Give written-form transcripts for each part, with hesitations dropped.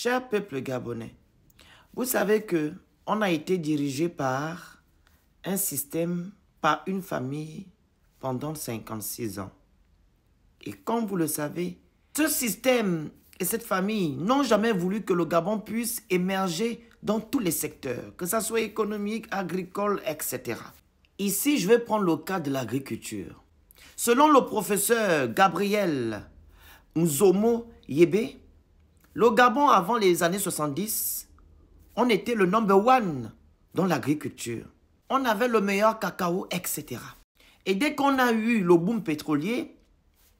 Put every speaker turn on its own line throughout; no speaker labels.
Cher peuple gabonais, vous savez que on a été dirigé par un système, par une famille pendant 56 ans. Et comme vous le savez, ce système et cette famille n'ont jamais voulu que le Gabon puisse émerger dans tous les secteurs, que ce soit économique, agricole, etc. Ici, je vais prendre le cas de l'agriculture. Selon le professeur Gabriel Nzomo Yebe, le Gabon avant les années 70, on était le number one dans l'agriculture. On avait le meilleur cacao, etc. Et dès qu'on a eu le boom pétrolier,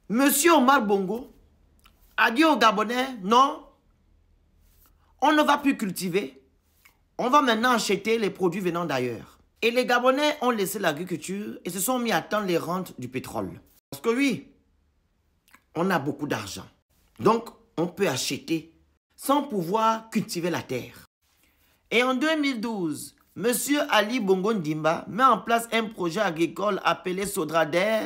Monsieur Omar Bongo a dit aux Gabonais, non, on ne va plus cultiver, on va maintenant acheter les produits venant d'ailleurs. Et les Gabonais ont laissé l'agriculture et se sont mis à attendre les rentes du pétrole. Parce que oui, on a beaucoup d'argent. Donc, on peut acheter sans pouvoir cultiver la terre. Et en 2012, M. Ali Bongo Ndimba met en place un projet agricole appelé Sodrader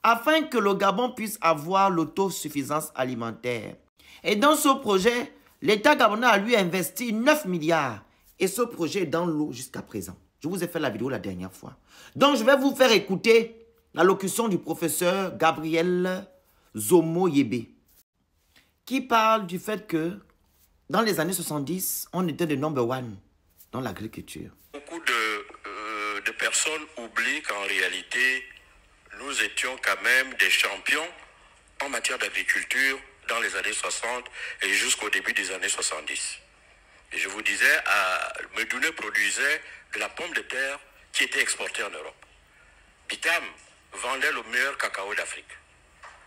afin que le Gabon puisse avoir l'autosuffisance alimentaire. Et dans ce projet, l'État gabonais a lui investi 9 milliards. Et ce projet est dans l'eau jusqu'à présent. Je vous ai fait la vidéo la dernière fois. Donc, je vais vous faire écouter l'allocution du professeur Gabriel Nzomo Yebe, qui parle du fait que dans les années 70, on était le number one dans l'agriculture.
Beaucoup de personnes oublient qu'en réalité, nous étions quand même des champions en matière d'agriculture dans les années 60 et jusqu'au début des années 70. Et je vous disais, Medoune produisait de la pomme de terre qui était exportée en Europe. Bitam vendait le meilleur cacao d'Afrique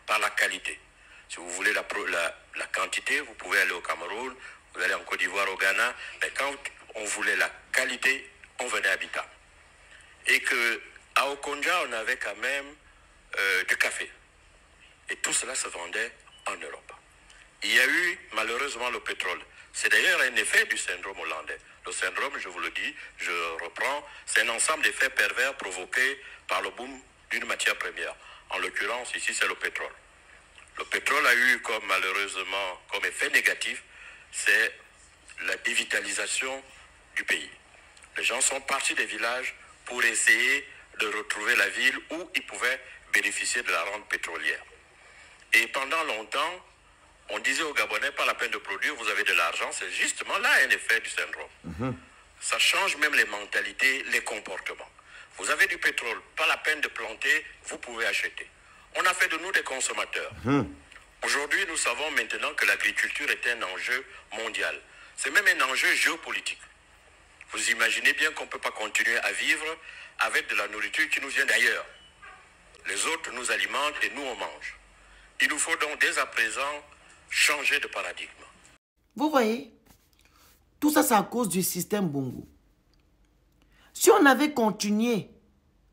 par la qualité. Si vous voulez la quantité, vous pouvez aller au Cameroun, vous allez en Côte d'Ivoire, au Ghana. Mais quand on voulait la qualité, on venait à Bitam. Et qu'à Okonja, on avait quand même du café. Et tout cela se vendait en Europe. Il y a eu malheureusement le pétrole. C'est d'ailleurs un effet du syndrome hollandais. Le syndrome, je vous le dis, je reprends, c'est un ensemble d'effets pervers provoqués par le boom d'une matière première. En l'occurrence, ici, c'est le pétrole. Le pétrole a eu malheureusement comme effet négatif, c'est la dévitalisation du pays. Les gens sont partis des villages pour essayer de retrouver la ville où ils pouvaient bénéficier de la rente pétrolière. Et pendant longtemps, on disait aux Gabonais, pas la peine de produire, vous avez de l'argent. C'est justement là un effet du syndrome. Ça change même les mentalités, les comportements. Vous avez du pétrole, pas la peine de planter, vous pouvez acheter. On a fait de nous des consommateurs. Aujourd'hui, nous savons maintenant que l'agriculture est un enjeu mondial. C'est même un enjeu géopolitique. Vous imaginez bien qu'on ne peut pas continuer à vivre avec de la nourriture qui nous vient d'ailleurs. Les autres nous alimentent et nous on mange. Il nous faut donc dès à présent changer de paradigme.
Vous voyez, tout ça c'est à cause du système Bongo. Si on avait continué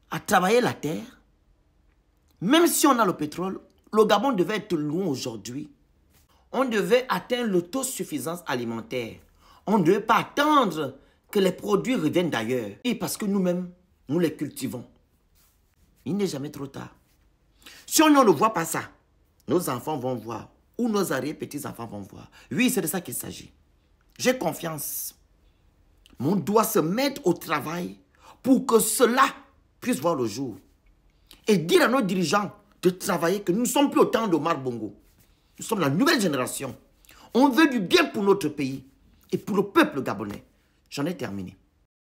à travailler la terre, même si on a le pétrole, le Gabon devait être loin aujourd'hui. On devait atteindre l'autosuffisance alimentaire. On ne devait pas attendre que les produits reviennent d'ailleurs. Et parce que nous-mêmes, nous les cultivons. Il n'est jamais trop tard. Si on ne le voit pas ça, nos enfants vont voir. Ou nos arrière-petits-enfants vont voir. Oui, c'est de ça qu'il s'agit. J'ai confiance. Mais on doit se mettre au travail pour que cela puisse voir le jour. Et dire à nos dirigeants de travailler que nous ne sommes plus au temps d'Omar Bongo. Nous sommes la nouvelle génération. On veut du bien pour notre pays et pour le peuple gabonais. J'en ai terminé.